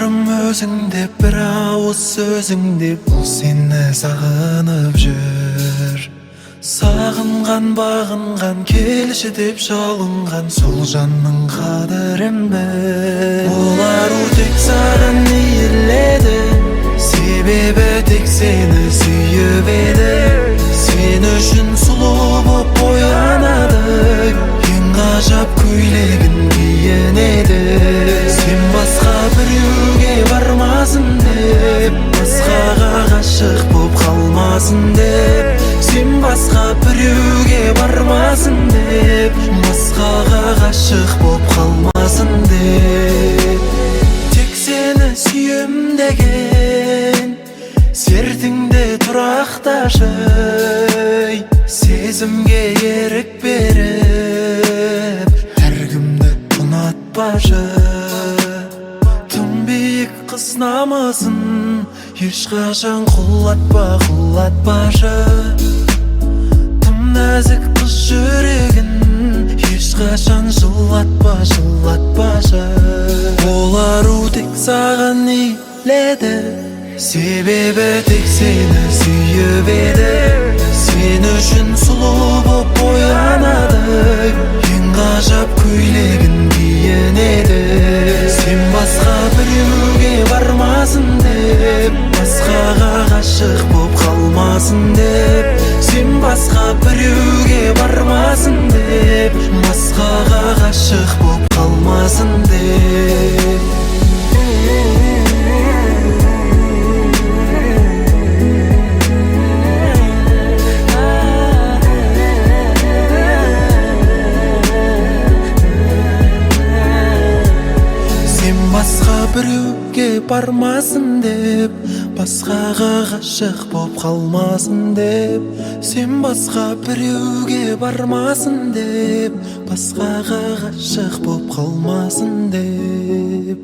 барым өзің деп, бір ауыз сөзің деп, бұл сені сағынып жүр. Сағынған, бағынған, келші деп жалынған сол жанның қадірін біл. Ол ару тек саған иіледі, себебі тек сені сүйіп еді. Сен үшін сұлу боп боянады, ең ғажап көйлегін киінеді. Сен басқа біреуге бармасын деп, басқаға ғашық боп қалмасын деп. Сен басқа біреуге бармасын деп, басқаға ғашық боп қалмасын деп. Тек сені сүйем деген сертіңде тұрақташы, сезімге ерік беріп әркімді ұнатпашы. Тым биік қыз намысын ешқашан құлатпашы. Тым нәзік қыз жүрегін ешқашан жылатпашы. Ол ару тек саған иіледі, себебі тек сені сүйіп еді. Сен үшін сұлу боп боянады, ең ғажап көйлегін киінеді. Сен басқа біреуге бармасын деп, басқаға ғашық боп қалмасын деп. Сен басқа біреуге бармасын деп, басқаға ғашық боп қалмасын деп. Басқа біреуге бармасын деп, басқаға ғашық боп қалмасын деп. Сен басқа біреуге бармасын деп, басқаға ғашық боп қалмасын деп.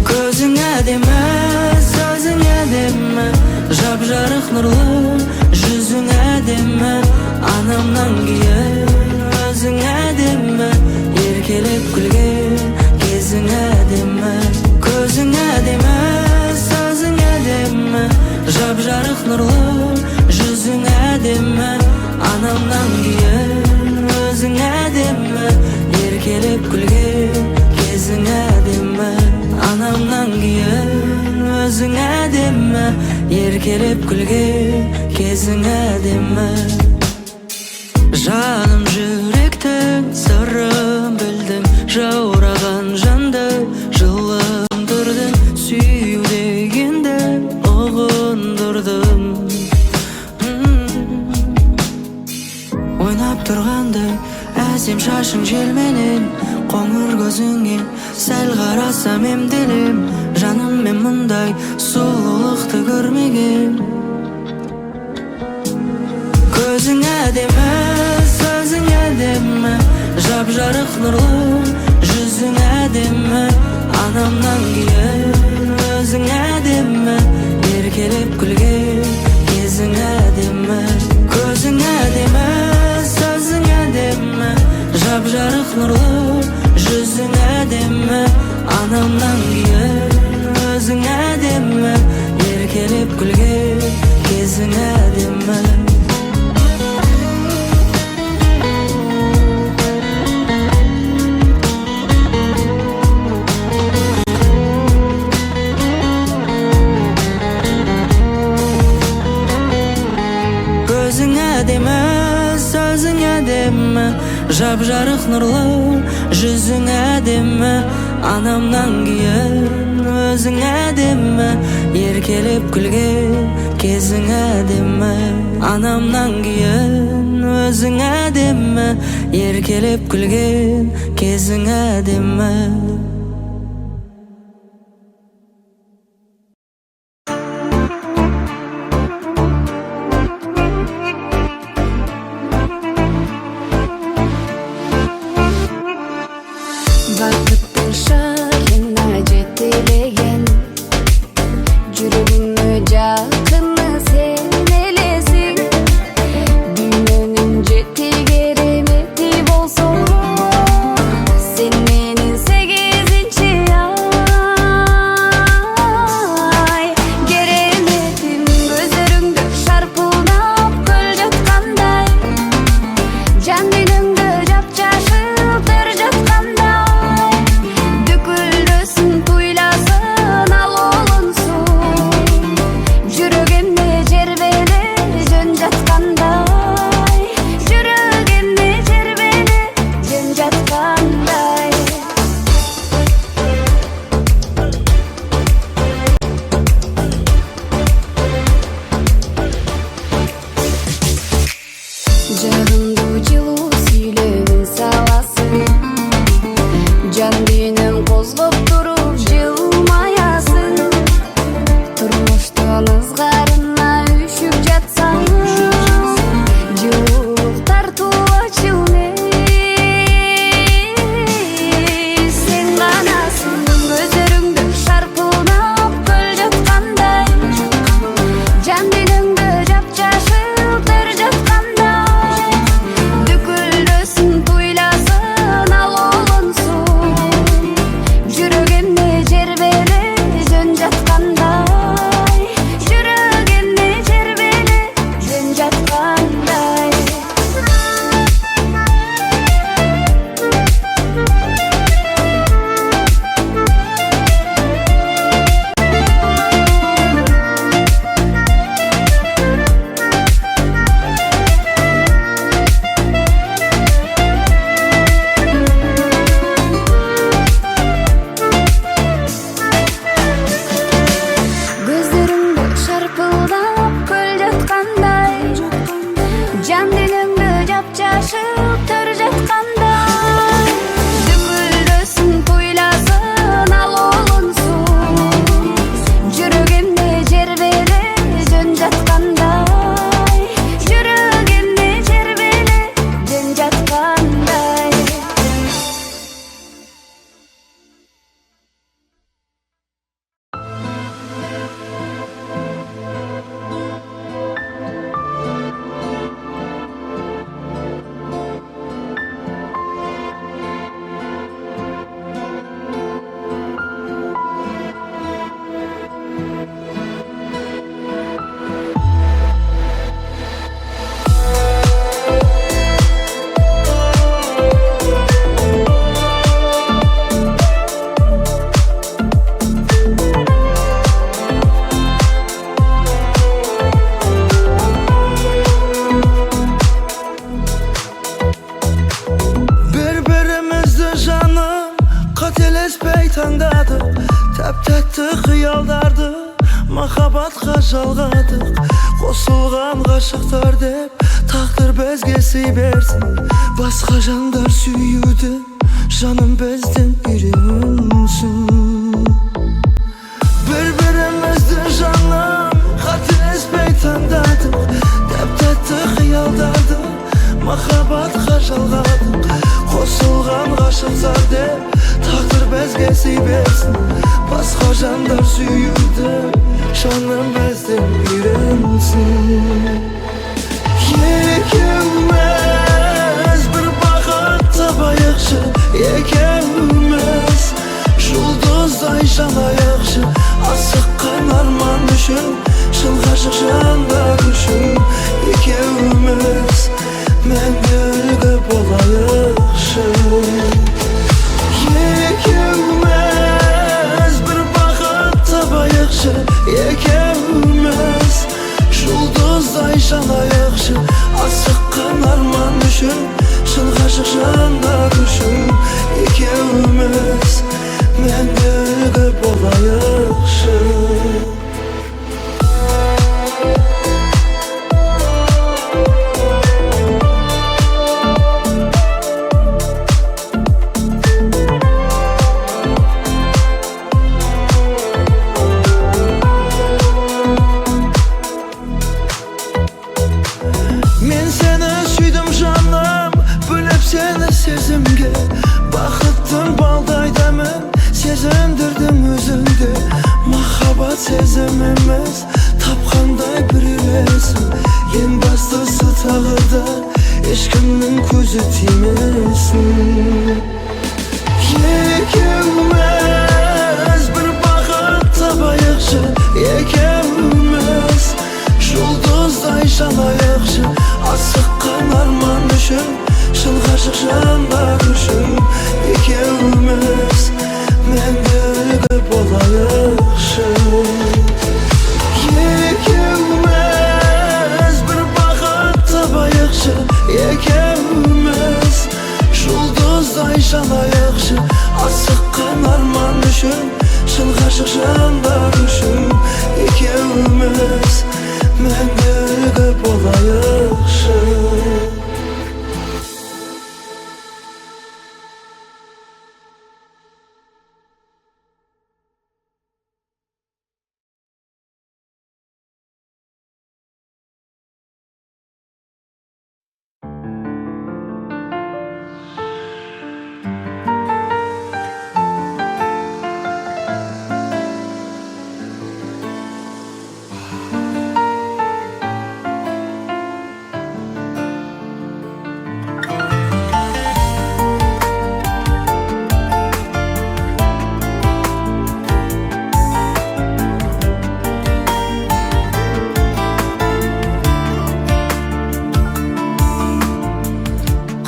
Көзің әдемі, сөзің әдемі, жап-жарық нұрлы, жүзің әдемі. Анамнан кейін өзің әдемі, еркелеп күлген кезің әдемі. Көзің әдемі, сөзің әдемі, жап-жарық нұрлы, жүзің әдемі. Анамнан кейін өзің әдемі, еркелеп күлген кезің әдемі. Анамнан кейін өзің әдемі, еркелеп күлген кезің әдемі. Жаным жүректің сырын білдің, жаураған жанды жылындырдың. Сүю дегенді ұғындырдым. Ойнап тұрғандай әсем шашың желменен, қоңыр көзіңе сәл қарасам емделем. Жаным мен мұндай сұлулықты көрмеген. Көзің әдемі, сөзің әдемі, жап-жарық нұрлы, жүзің әдемі. Анамнан кейін өзің әдемі, еркелеп күлген кезің әдемі. Көзің әдемі, сөзің әдемі, жап-жарық нұрлы, жүзің әдемі. Анамнан кейін өзің әдемі, еркелеп күлген кезің әдемі. Көзің әдемі, сөзің әдемі, жап-жарық нұрлы, жүзің әдемі. Анамнан кейін өзің әдемі, еркелеп күлген кезің әдемі. Анамнан кейін өзің әдемі, еркелеп күлген кезің әдемі. таңдадық, тәп-тәтті қиялдарды махаббатқа жалғадық. Қосылған ғашықтар деп тағдыр бізге сый берсін. Басқа жандар сүюді жаным бізден үйренсін. Бір-бірімізді жаным қателеспей таңдадық, тәп-тәтті қиялдарды махаббатқа жалғадық. Қосылған ғашықтар деп тағдыр бізге сый берсін. Басқа жандар сүюді жаным бізден үйренсін. Екеуміз бір бақыт табайықшы, екеуміз жұлдыздай жанайықшы. Асыққан арман үшін, шын ғашық жандар үшін. Екеуміз мәңгілігі болайықшы. Екеуміз бір бақыт табайықшы, екеуміз жұлдыздай жанайықшы. Асыққан арман үшін, шын ғашық жандар үшін. Екеуміз мәңгілігі болайықшы. Мен сені сүйдім жаным, бөліп сені сезімге. Бақыттың балдай дәмін сезіндірдің өзіңде. Махаббат сезіміміз тапқандай бір үйлесім. Ең бастысы тағы да ешкімнің көзі тимесін. Екеуміз бір бақыт табайықшы, екеуміз жұлдыздай жанайықшы. Асыққан арман үшін, шын ғашық жандар үшін. Екеуміз мәңгілігі болайықшы. Екеуміз бір бақыт табайықшы, екеуміз жұлдыздай жанайықшы. Асыққан арман үшін, шын ғашық жандар үшін. Екеуміз мәңгілігі болайықшы.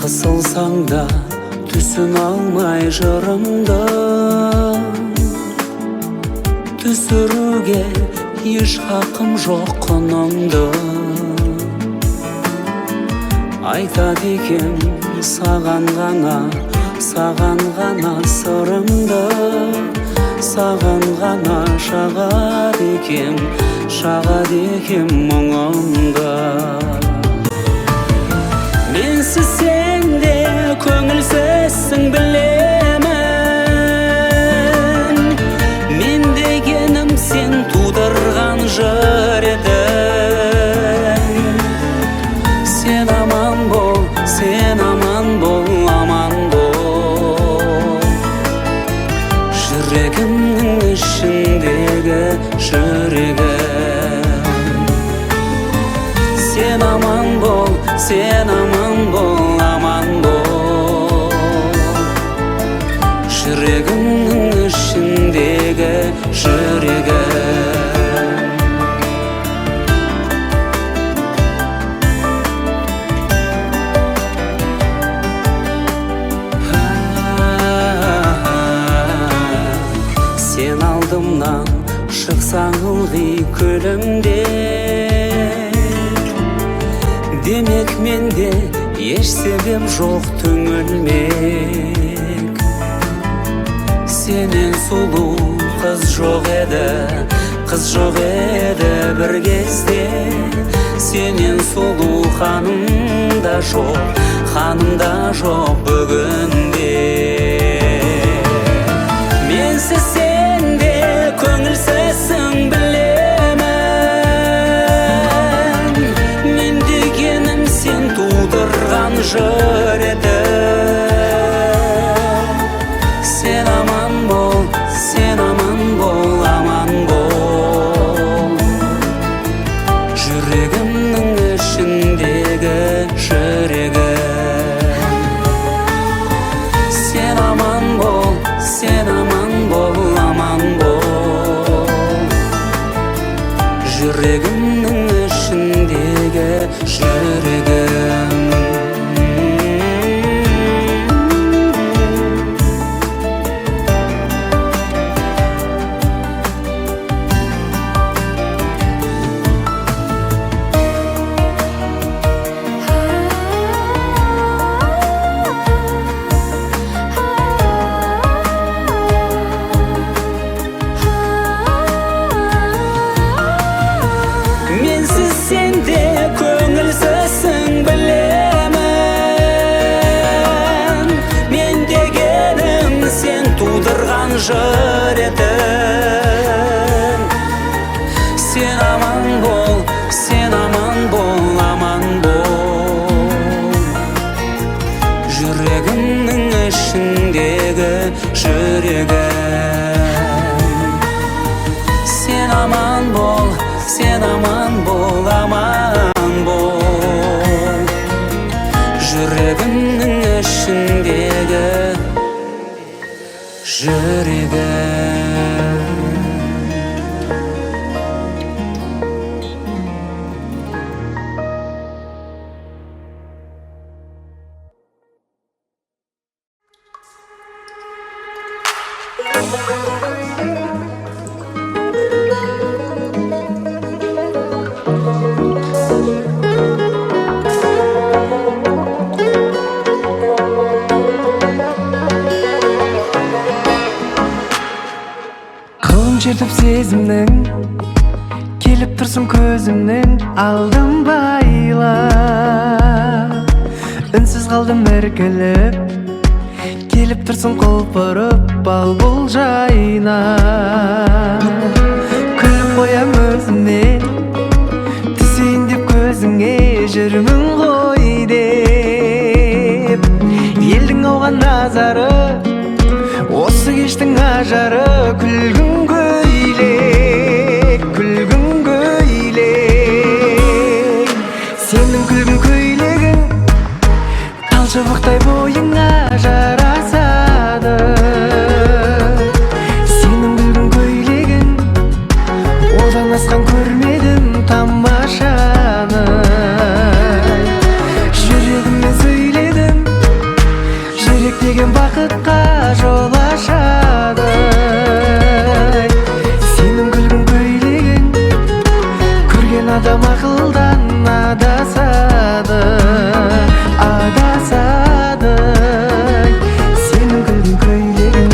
Қысылсаң да түсін алмай жырымды, түсіруге еш хақым жоқ құныңды. Айтады екем саған ғана сырымды. Саған ғана шағады екем мұңымды. Менсіз сен де көңілсізсің білемін. Мен дегенім сен тудырған жыр едің. Сен аман бол, аман бол. Жүрегімнің ішіндегі жүрегім. Сен аман бол, аман бол. Жүрегімнің ішіндегі жүрегім. Сен алдымнан шықсаң ылғи көлімде, демек менде еш себеп жоқ түңілмек. Сенен сұлу қыз жоқ еді, қыз жоқ еді бір кезде. Сенен сұлу ханым да жоқ бүгінде. Менсіз сен де көңілсізсің білемін, мен дегенім сен тудырған жыр еді. Сен аман бол, аман бол, жүрегімнің ішіндегі жүрегім. Сен аман бол, аман бол, жүрегімнің ішіндегі жүрегім. Менсіз сен де көңілсізсің білемін, мен дегенім сен тудырған жыр едің. Сен аман бол, аман бол, жүрегімнің ішіндегі жүрегім. Сен аман бол, аман бол, жүрегімнің ішіндегі жүрегім. Жетіп сезімнің келіп тұрсың көзімнің алдым байлап, үнсіз қалдым іркіліп, келіп тұрсың құлпырып бал-бұл жайнап. Күліп қоям өзіме, түсейін деп көзіңе, жүрмін ғой деп. Елдің ауған назары, осы кештің ажары, күлгін көйлек, сенің күлгін көйлегің талшыбықтай бойыңа жарасады. Сенің күлгін көйлегің, одан асқан көрмедім тамашаны. Жүрегіммен сөйледім, жүрек деген бақытқа жол ашады. Сенің күлгін көйлегің, көрген адам ақылдан адасады. Сенің күлгін көйлегің.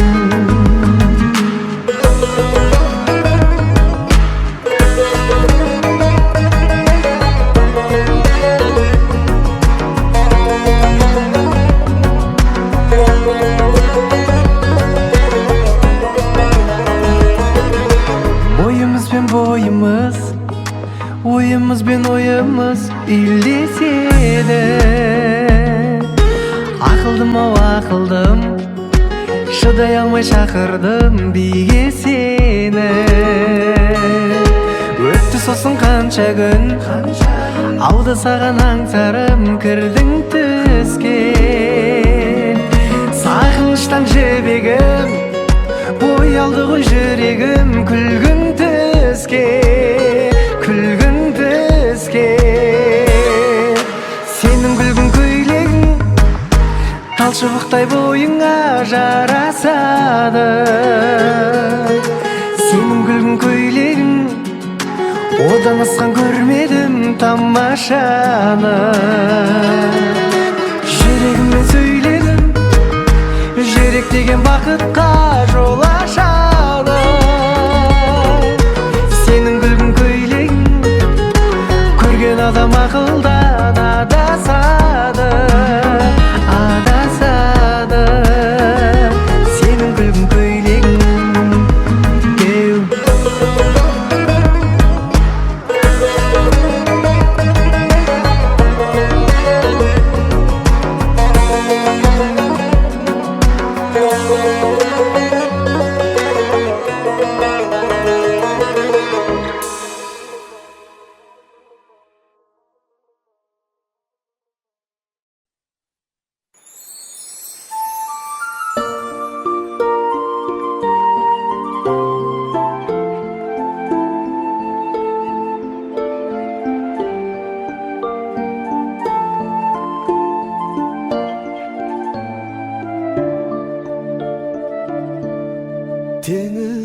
Ойымыз бен ойымыз үйлеседі. Ақылдым-ау ақылдым, шыдай алмай шақырдым биге сені. Өтті сосын қанша күн, ауды саған аңсарым кірдің түске. Сағыныштан жібегім, бой алды ғой жүрегім күлгін түске. Сенің күлгін көйлегің талшыбықтай бойыңа жарасады. Сенің күлгін көйлегің, одан асқан көрмедім тамашаны. Жүрегіммен сөйледім, жүрек деген бақытқа жол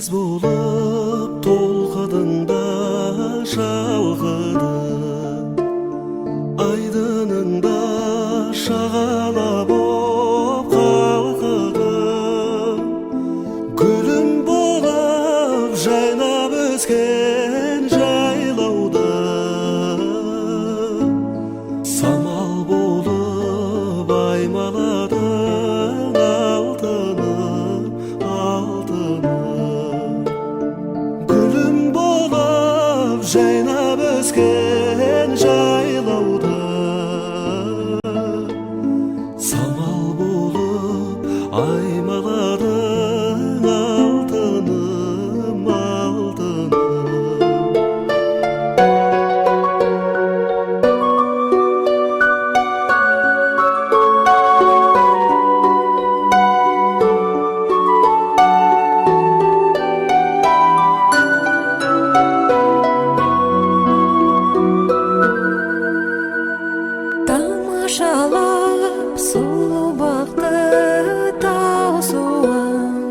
деңіз болып толқыдыңда шалқыды, айдыныңда шағала боп қалқыды, гүлім болып жайнап өскен жайлауда, самал болып аймаладың алтыным, алтыным. Гүлім болып жайнап өскен жайлауда, самал болып аймаладың алтыным, алтыным. Тамашалап сұлу бақты таусуын,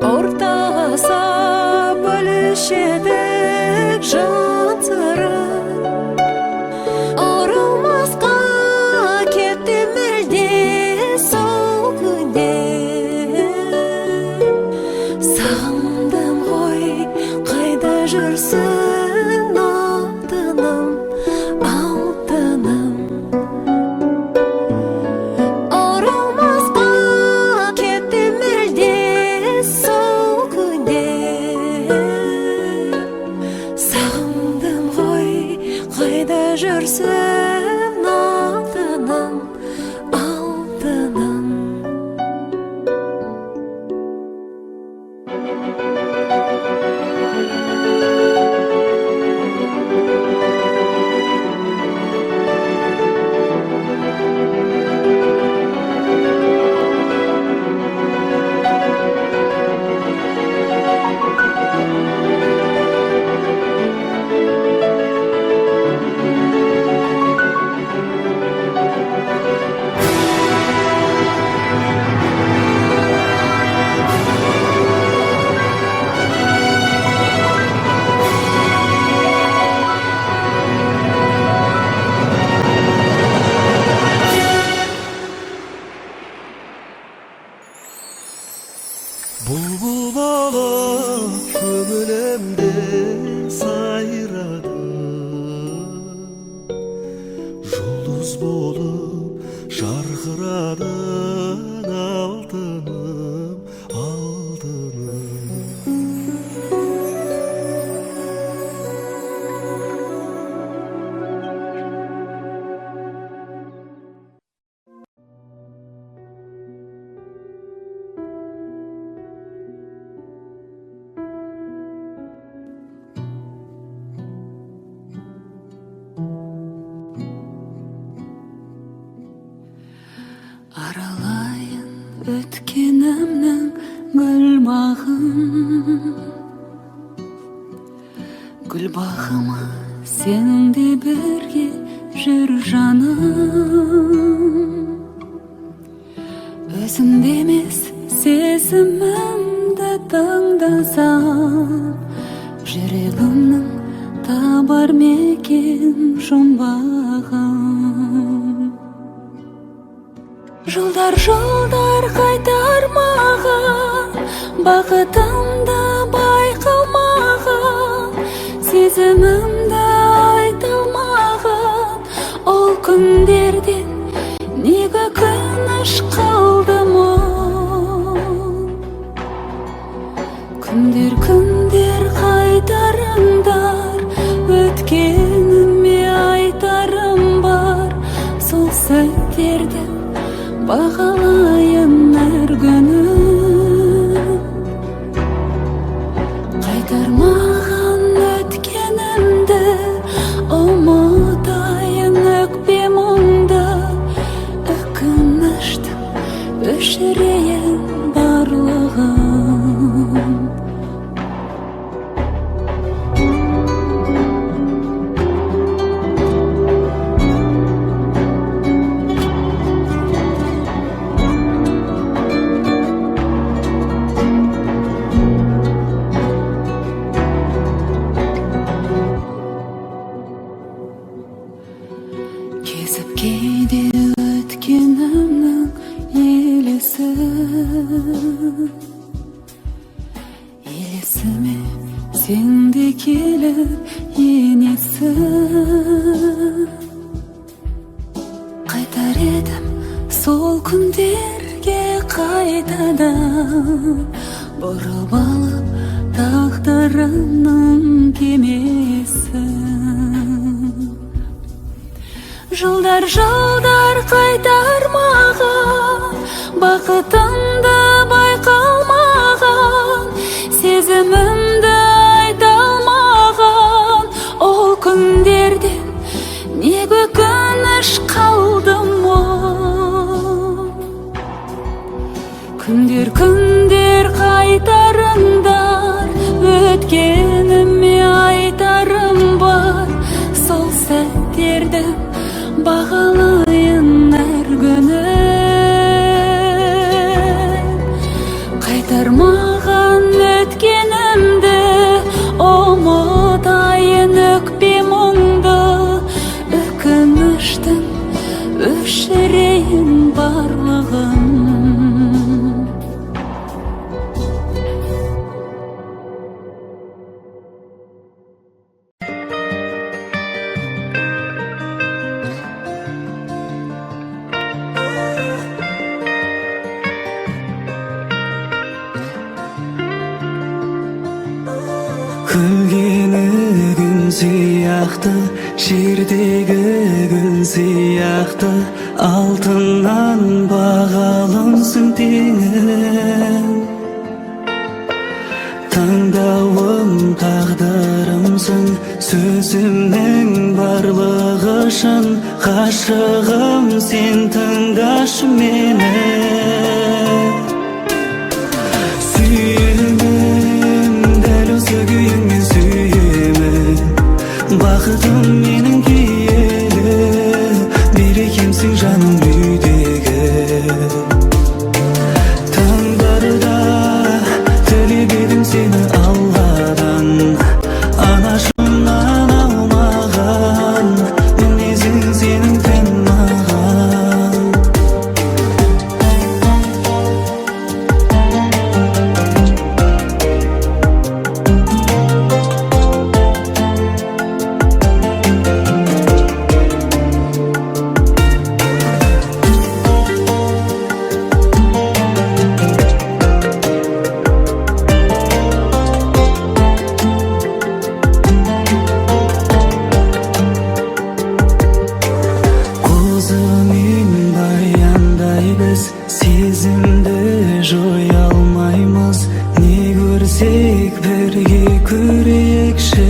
ортаға сап бөлішедік жан сырын. Оралмасқа кетті мүлде сол күнде, сағындым ғой қайда жүрсің алтыным, алтыным. Оралмасқа кетті мүлде сол күнде, сағындым ғой қайда жүрсің алтыным, алтыным. Бұлбұл болып көңілімде сайрады, жұлдыз болып жарқырадың алтыным, алтыным. Аралайын өткенімнің гүлбағын, гүлбағыма сенің де бірге жүр жаным. Өзімде емес сезімімді тыңдасам, жүрегімнің табар мекен жұмбағын. Жылдар жылдар қайтармаған, бақытымды байқалмаған, сезімімді айта алмаған, ол күндерден неге өкініш қалды мұң? Күндер күндер қайтарыңдар, өткеніме айтарым бар, сол сәттерді бағалайын әр күні. Қайтармаған өткенімді ұмытайын өкпе мұңды, өкініштің өшірейін барлығын. Кезіп кейде өткенімнің елесі, елесіме сен де келіп енесің. Қайтар едім сол күндерге қайтадан, бұрып алып тағдырымның кемесін. Жылдар қайтармаған, бақытымды байқалмаған, сезімімді айта алмаған, ол күндерден не өкініш қалдым ол. Күндер қайтарыңдар, өткеніме айтарым бар. Сол сәттерді бағалайын әр күні. Қайтармаған өткенімді ұмытайын өкпе мұңды. Өкініштің өшірейін барлығын. Күлгені күн сияқты, жердегі гүл сияқты, алтыннан бағалымсың теңім. Таңдауым тағдырымсың, сөзімнің барлығы шын. Ғашығым сен, тыңдашы мені. Күйіңмен сүйемін, бақытым менің киелі, берекемсің жаным үйдегі. Таңдарда тілеп едім сені Алладан, анашымнан алмаған, мінезің сенің тән маған. Сезімді жоя алмаймыз, не көрсек бірге көрейікші.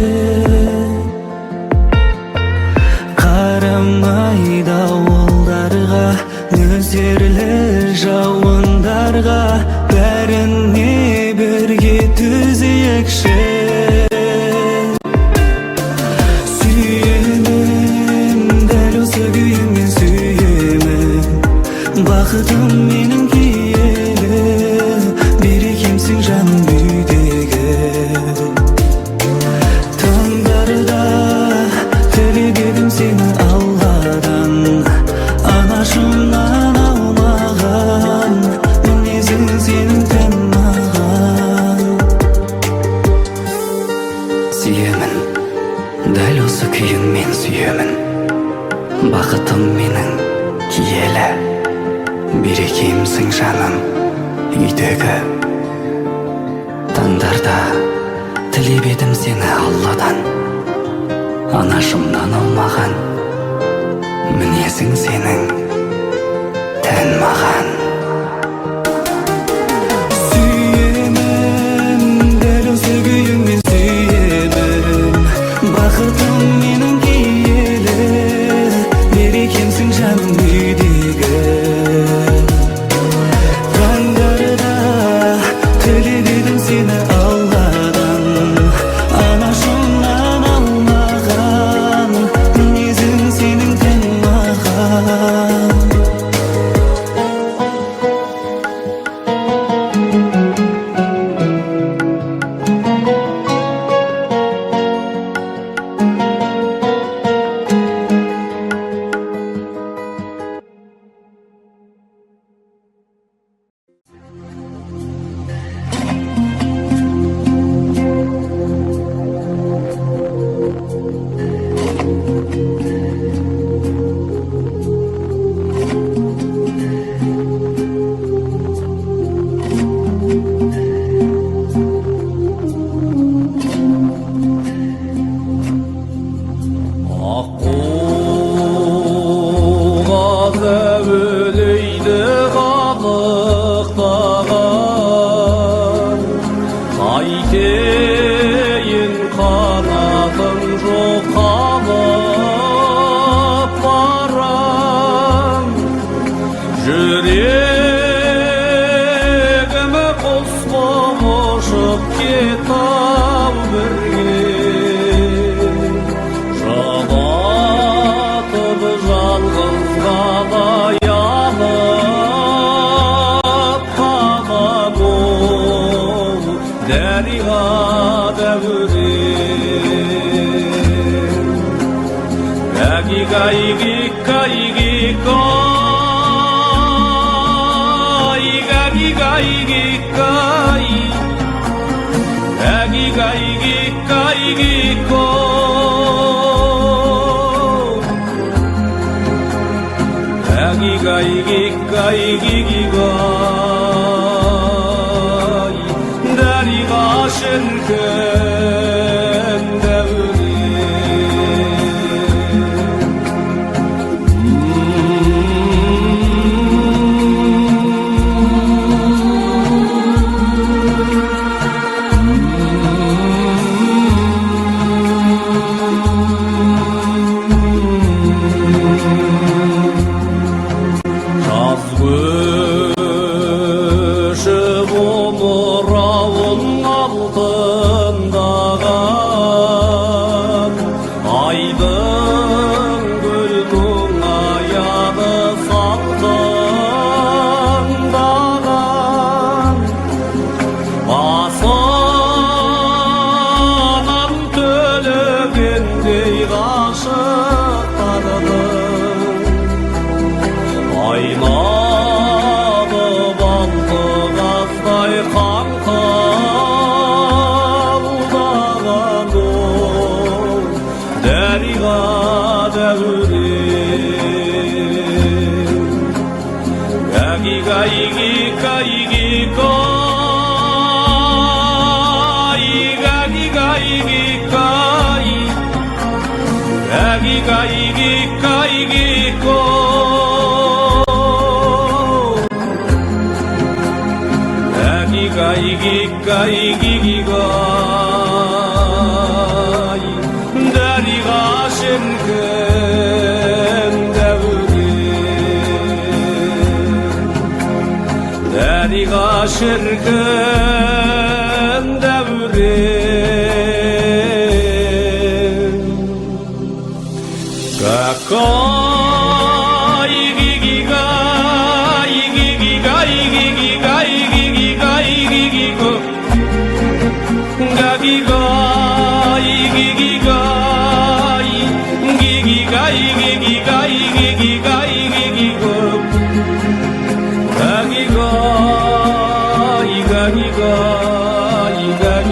Қарамай дауылдарға, нөсерлі жауындарға, бәріне бірге төзейікші. Сүйемін, дәл осы күйіңмен сүйемін, бақытым менің киелі, берекемсің жаным үйдегі. Таңдарда тілеп едім сені Алладан, анашымнан алмаған, мінезің сенің тән маған. Сүйемін, дәл осы күйіңмен сүйемін, бақытым менің киелі, берекемсің жаным үйдегі. Таңдарда тілеп едім сені Алладан, анашымнан алмаған, мінезің сенің тән маған. Сүйемін, дәл осы күйіңмен сүйемін, бақытым менің киелі, берекемсің жаным үйдегі. Таңдарда тілеп едім сені Алладан, анашымнан алмаған, мінезің сенің тән маған. өлейді қалықтаған қайтейін қанатым жоқ қалып барам жүрегіме құс боп ұшып кетам бірге жалатып жалғыз қалай алып қалам ол дарияда өрем гигай гигай гигай гигай гигай гигай гигай гигай гигай дариға шіркін дариға шіркін дариға шіркін дәурен какой гигай гигай гигай гигай гигай гигай гигай гигай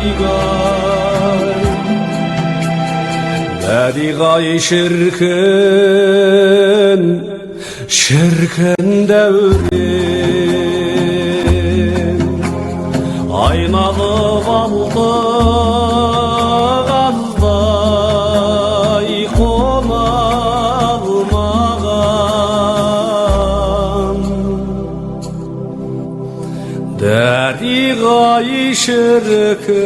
гигай дариға шіркін шіркін дәурен айналып алды қаздай қона алмаған дариға шіркін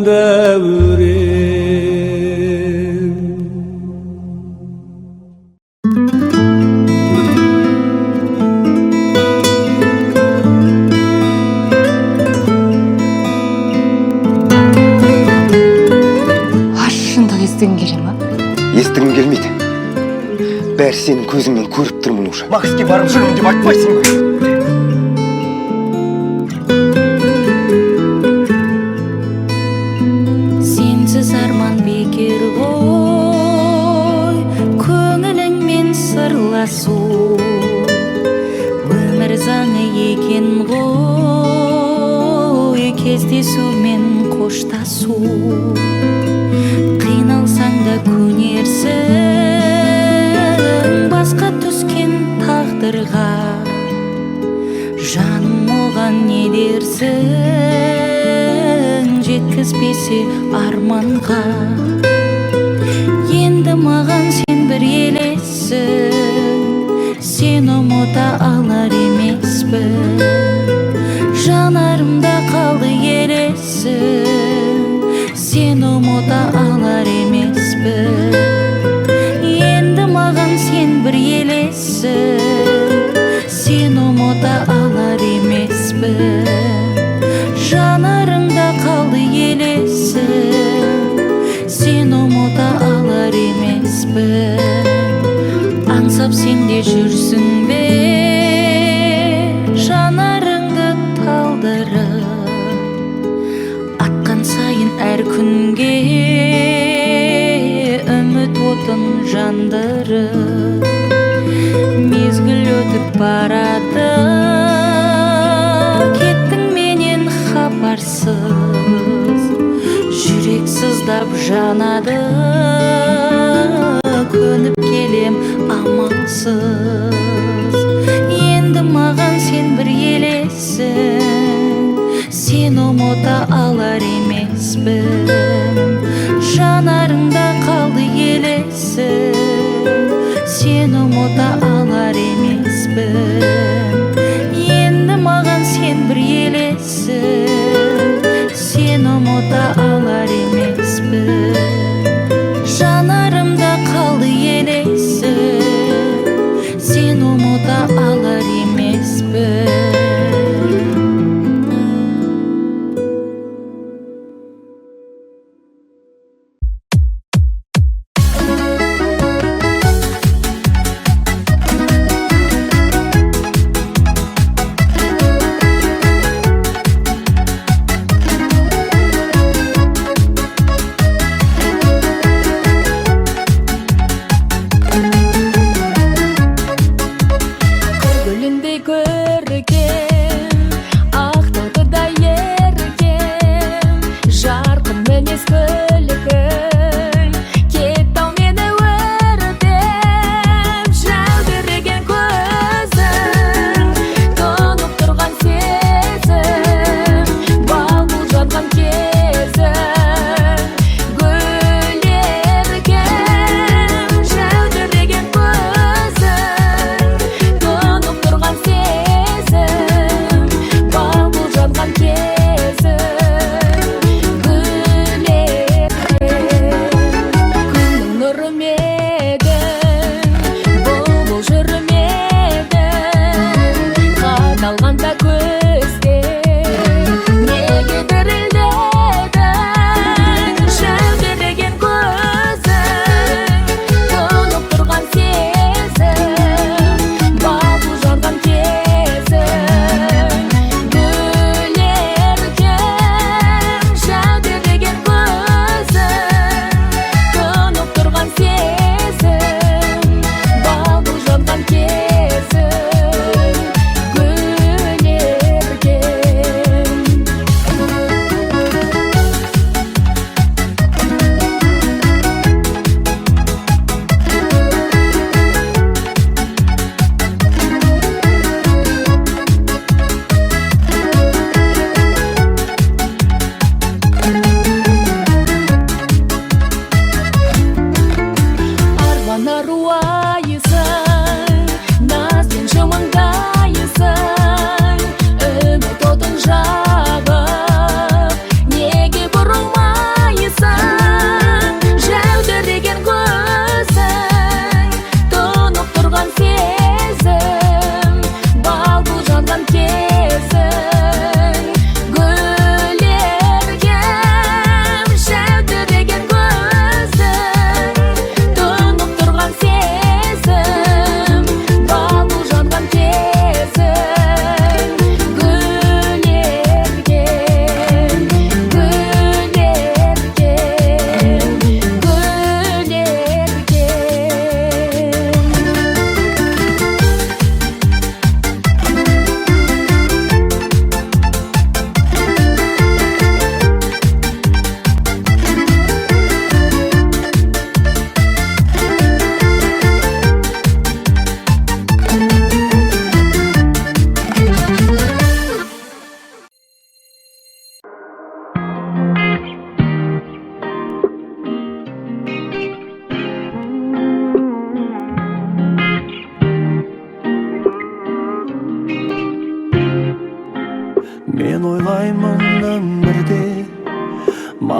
дәурен естігің келе ма? Естігім келмейді. Бәрі сенің көзіңмен көріп тұрмын уже. Макске барып жүрмін деп айтпайсың ба? Сенсіз арман бекер ғой, көңіліңмен сырласу өмір заңы екен ғой, кездесумен қоштасу қиналсаң да көнерсің басқа түскен тағдырға жаным оған не дерсің жеткізбесе арманға енді маған сен бір елессің ұмыта алар емеспін. Жанарымда қалды елесің, сен ұмыта алар емеспін. Енді маған сен бір елесің, сен ұмыта алар емеспін. Жанарымда қалды елесің, сен ұмыта алар емеспін. Аңсап сен де жүрсің бе, жанарыңды талдырып, атқан сайын әр күнге үміт отын жандырып. Мезгіл өтіп барады, кеттің менен хабарсыз. Жүрек сыздап жанады, көніп келем амалсыз. Енді маған сен бір елесің, сен ұмыта алар емеспін. Жанарыңда қалды елесің, сен ұмыта алар емеспін. Енді маған сен бір елесің, сен ұмыта алар емеспін. Жанарым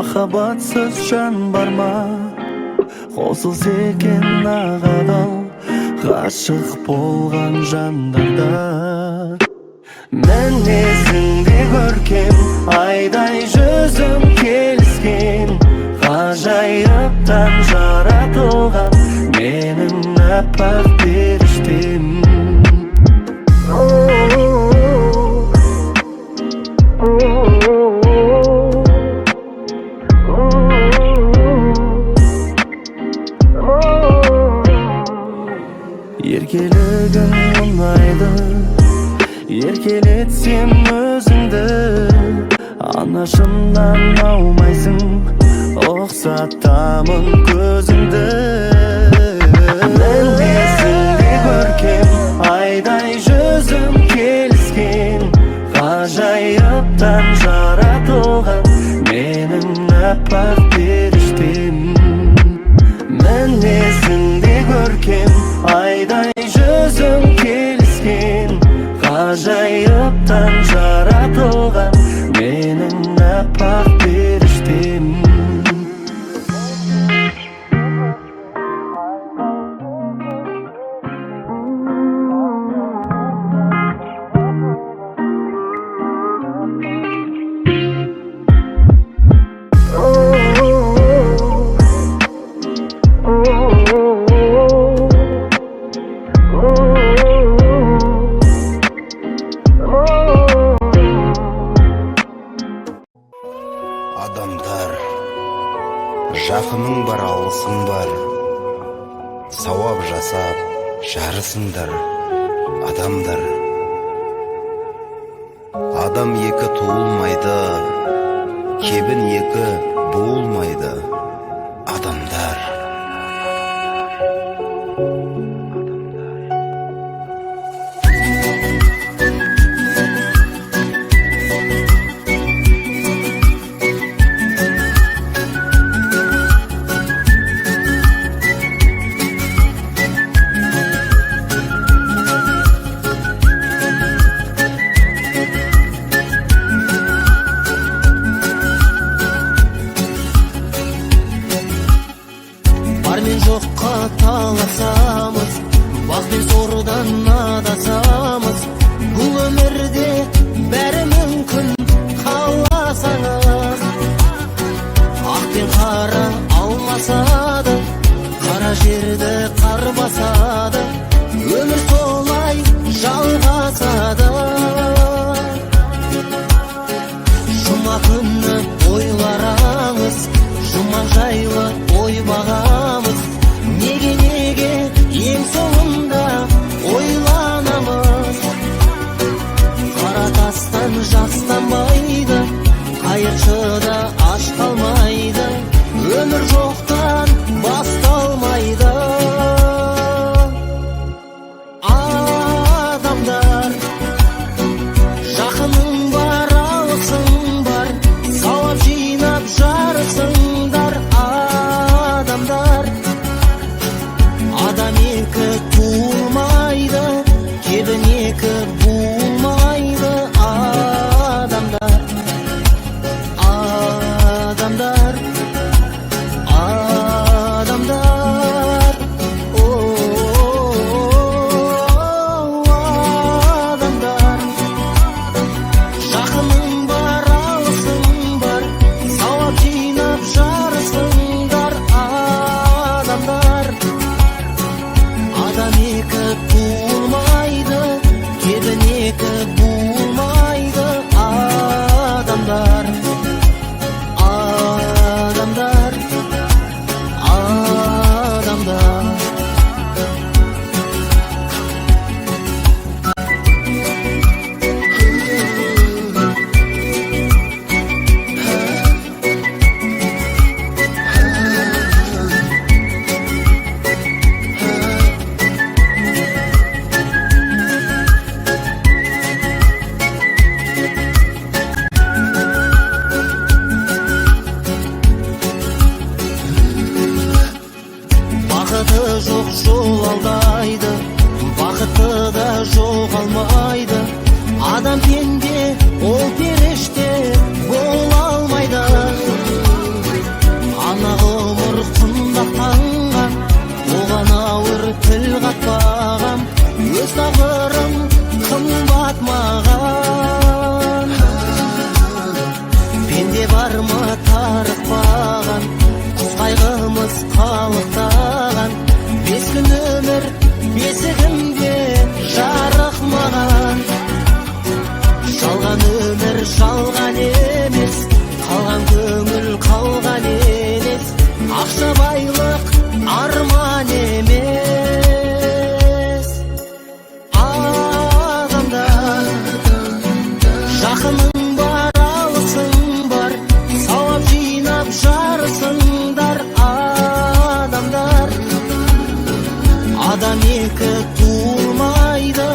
махаббатсыз жан бар ма? Қосылса екен ағадал ғашық болған жандарда. Мінезіңде көркем айдай жүзім келіскен, ғажайыптан жаратылған менің аппақ періштем. Еркелігің ұнайды, еркелетсем өзіңді, анашымнан аумайсың, ұқсатамын көзіңді. Мінезіңде көркем айдай жүзім келіскен, ғажайыптан жаратылған менің аппақ періштем. Мінезіңде көркем айдай жүзім келіскен, ғажайыптан жаратылған менің аппақ періштем. Адамдар, жақының бар, алысың бар, сауап жасап жарысыңдар. Адамдар, адам екі туылмайды, кебін екі буылмайды. Адамдар, жоққа таласамыз, бақ пен сордан адасамыз. Бұл өмірде бәрі мүмкін қаласаңыз. Ақ пен қара алмасады, қара жерді қар басады. Өмір солай жалғасады. Жұма күні ойлараңыз, жұмақ жайлы ой бағамыз. Неге ең соңында ойланамыз. Қара тастан жастанбайды, қайыршыда аш қалмайды. Өмір жоқтан басталмайды. Адамдар, жақының бар, алысың бар, сауап жинап жарысыңдар. Адамдар, адам екі туылмайды, кебін екі буылмайды. Адамдар, адамдар, адамдар, адамдар, жақының бар, алысың бар, сауап жинап жарысыңдар. Адамдар, адам екі туылмайды, кебін екі буылмайды. Адамдар, адамдар, адамдар. Бақыты жоқ жол алдайды, бақыты да жоғалмайды. Адам пенде, ол періште бола алмайды. тіл қатпағам, өз тағдырым қымбат маған. Пенде бар ма тарықпаған, құс қайғымыз қалықтаған, 5 күн өмір бесігімде жарық маған. Жалған өмір жалған емес, қалған көңіл қалған емес, ақша байлық арман емес. Адамдар, жақының бар, алысың бар, сауап жинап жарысыңдар. Адамдар, адам екі туылмайды,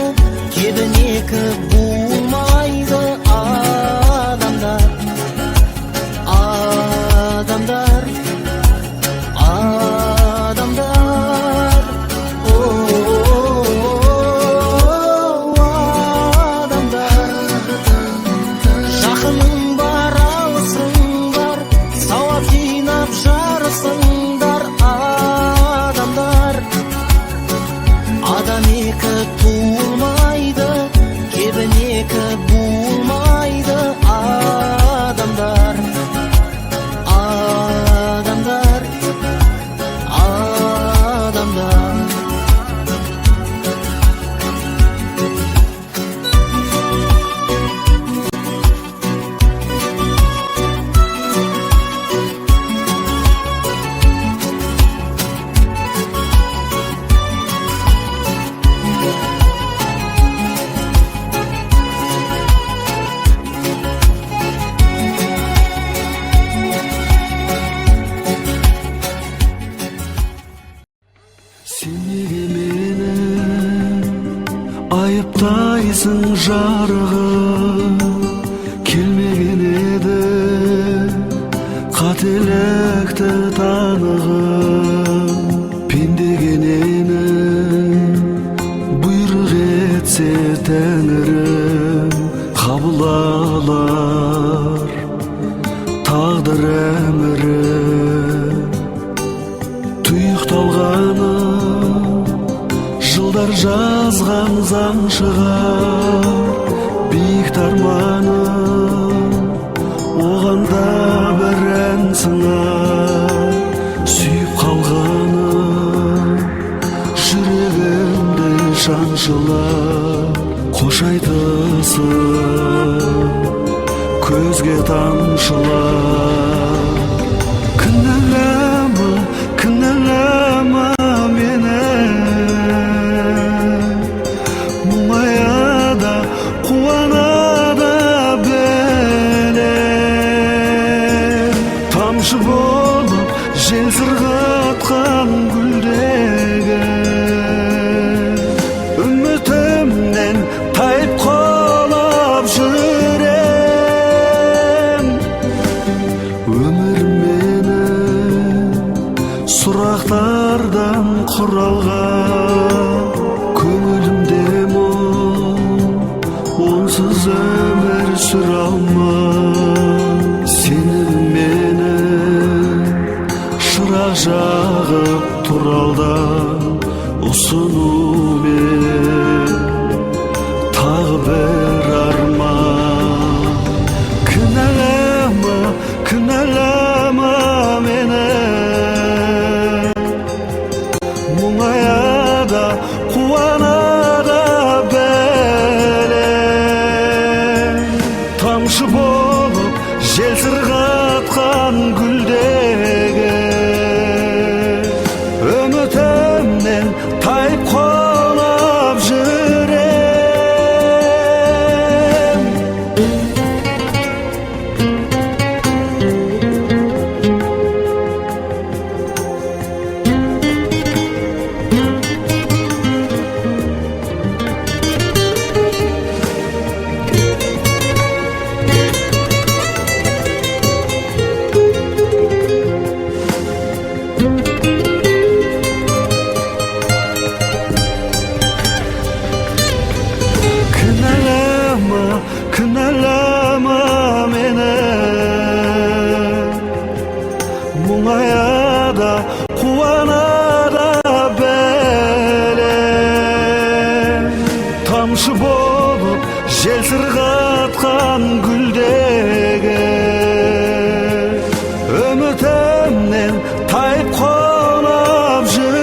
кебін екі буылмайды. Адамдар, адамдар, адамдар, адамдар. Жақының бар, алысың бар, сауап жинап жарысыңдар. Адамдар, адам екі туылмайды, кебін екі буылмайды. Адамдар, адамдар, адамдар. Сен неге мені айыптайсың жарығым? Келмеген еді қателікті танығым. Пендегененің бұйрық етсе тәңірім, қабыл алар тағдыр әмірім. Тұйықталғаны жылдар жазған заң шығар, биік тарманым оған да бір ән сыңар. Сүйіп қалғаным жүрегімді шаншылар, қош айтысып көзге тамшылар. Кінәлама, кінәлама мені, мұңаяда қуанада білем. Тамшы болып жел сырғатқан гүлдегі, үмітімнен тайып қалап жүрем. Өмір мені сұрақтардан құралған, көңілімде мұң, онсыз өмір сүре алман. Сені менің шырақ жағып туралдан ұсынумен тағы бір арман. Кінәлама, кінәлама мені, мұңаяда қуанада білем. Тамшы болып жел сырғатқан гүлдегі, үмітімнен тайып қалап жүрем. тамшы болып жел сырғатқан гүлдегі үмітімнен тайып қонып жүрем.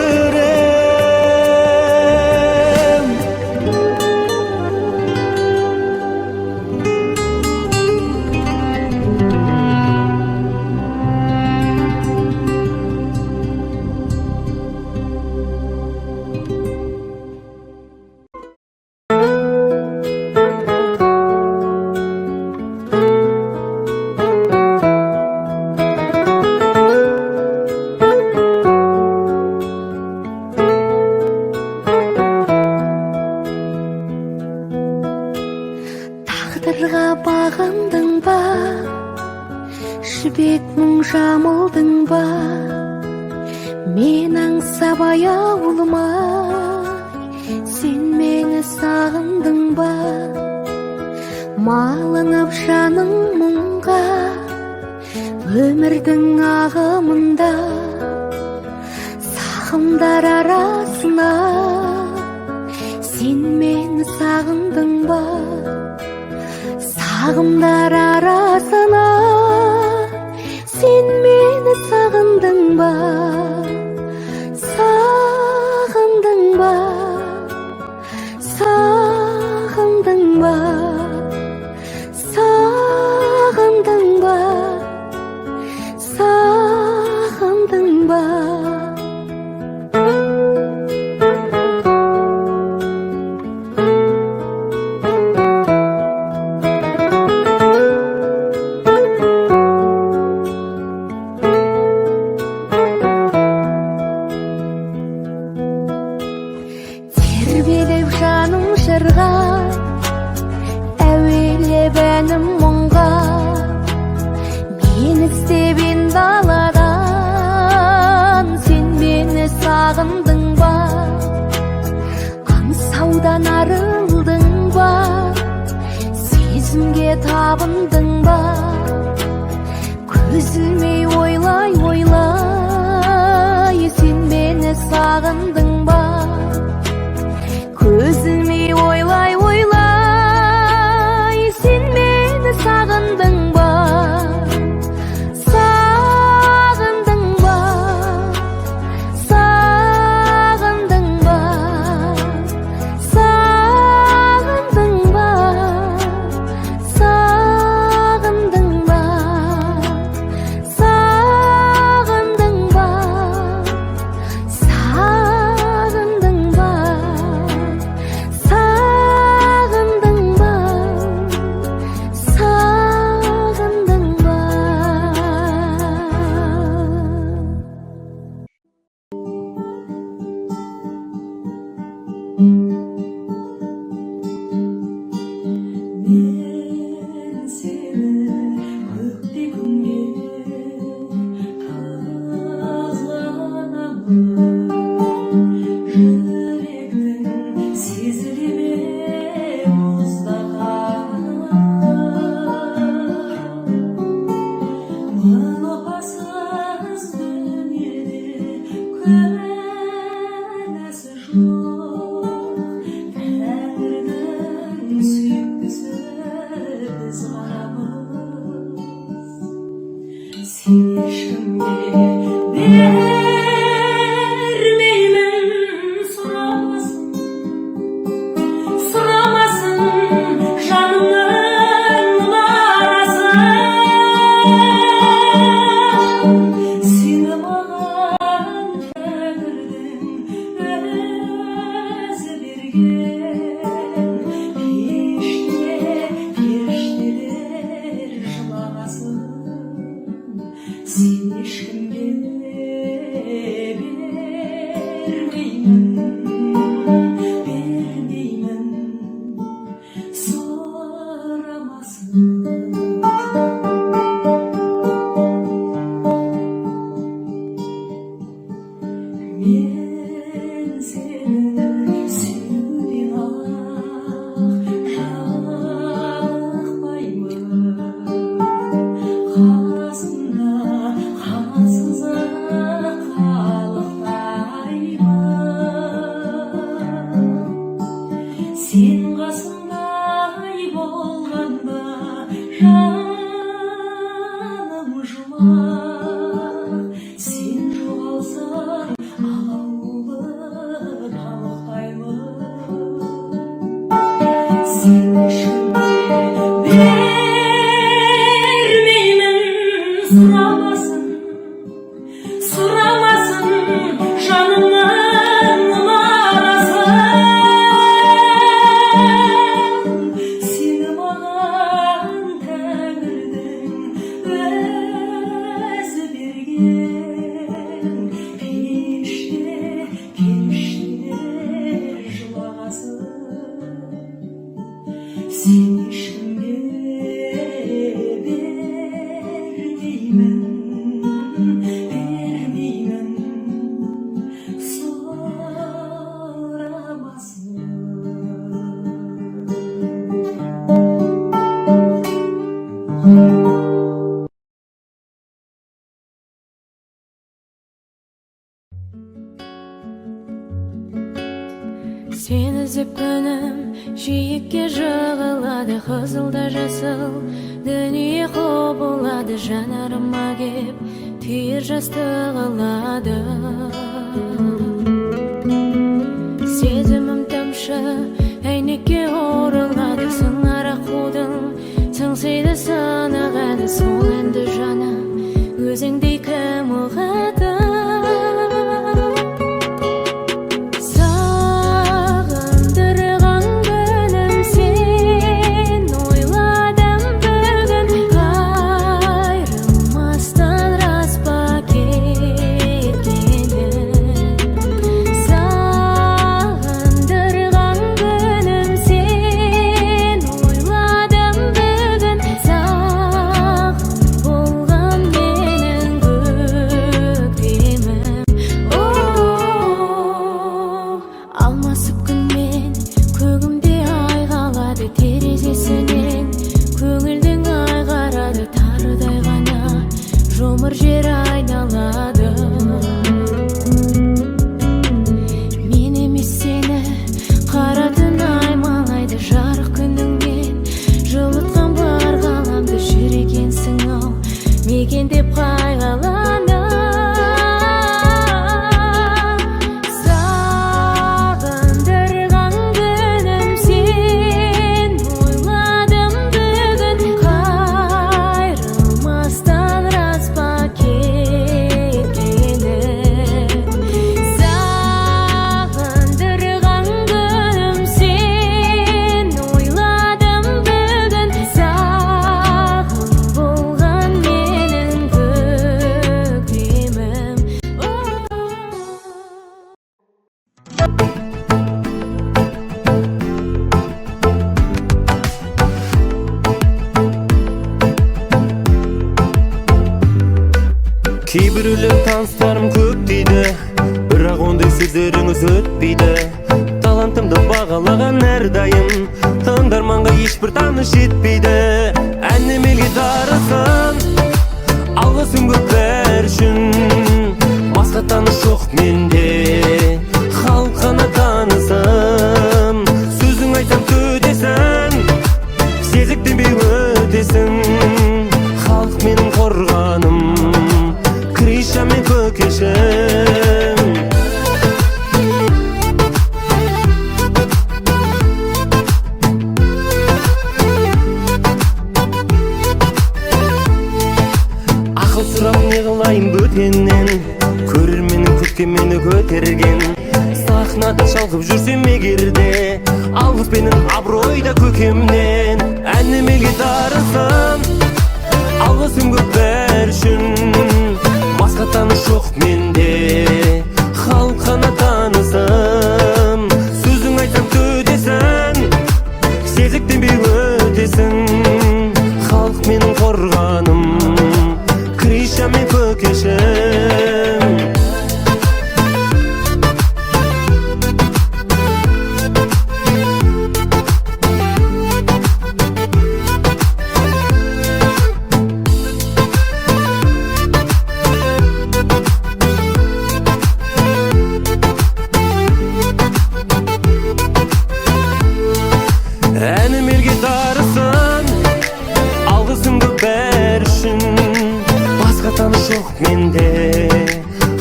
Тағдырға бағындың ба, жібек мұң жамылдың ба, мен аңсап аяулымай, сен мені сағындың ба, малынып жаның мұңға, өмірдің ағымында, сағымдар арасына, сен мені сағындың ба, сағымдар арасына, сен мені сағындың ба, сағындың ба, сағындың ба, сағындың ба, сағындың ба. Тербеліп жаным жырға, әуелеп әнім мұңға, мен іздеген даладан, сен мені сағындың ба, аңсаудан арылдың ба, сезімге табындың ба, көзілмей ойлай ойлай, сен мені сағындың ба, көзілмей ойлай ойлай, сен мені сағындың ба, сағындың ба, сағындың ба, сағындың ба, сағындың ба, сағындың ба, сағындың ба. мен сені көктегімге қызғанамын, жүректің сезіле ме мұздаған, мың опасыз дүниеде куәласы жоқ, тәңірдің сүйіктісі біз ғанамыз. Сен ешкімге бермеймін, сұрамасын, сұрамасын жанымның наразын. Сені маған тәңірдің өзі берген, періштелер жылағасын. Сен ешкімге бермеймін, сұрамасын. Мен сені сүюден жалықпаймын, қасымда қасызы қалықтаймын. Сен Сені іздеп күнім жиекке жығылады, қызылда жасыл дүние құбылады, жанарыма кеп түйір жас тығылады. Сезімім тамшы әйнекке орылады, сыңар аққудың сыңсиды санағады, сол әнді жаным өзіңдей кім ұғады. Алмасып күнмен көгімде ай қалады, терезесінен көңілдің ай қарады, тарыдай ғана жұмыр жер айналады. Мен емес сені қаратын аймалайды, жарық күніңмен жылытқан бар ғаламды, жүрекенсің ау мекендеп қайғаланы. Кейбіреулер таныстарым көп дейді, бірақ ондай сөздеріңіз өтпейді. Талантымды бағалаған әрдайым, тыңдарманға ешбір таныс жетпейді. Әнемелге дарысын, алғысым көп бәрі үшін. Басқа таныс жоқ менде, халық қана танысым. Сөзің айтсам төтесің, сезіктенбей өтесің. Халық менің қорғаным, Криша мен көкешім. Ақыл сұрап не қылайын бөтеннен, көрерменнің күткенмені көтерген. Сахнада шалқып жүрсем егерде, алғыспенен абыройда көкемнен. Әнемелге дарысын, алғысым көп бәрі үшін. Басқа таныс жоқ менде, халық қана танысым. Сөзің айтсам төтесің, сезіктенбей өтесің. Халық менің қорғаным, Криша мен көкешім. Әнемелге дарысын, алғысым көп бәрі үшін. Басқа таныс жоқ менде,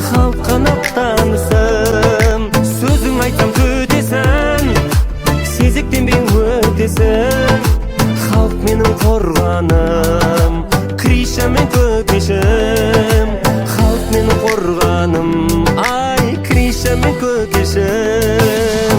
халық қана танысым. Сөзің айтсам төтесің, сезіктенбей өтесің. Халық менің қорғаным, Криша мен көкешім. Халық менің қорғаным, ай, Криша мен көкешім.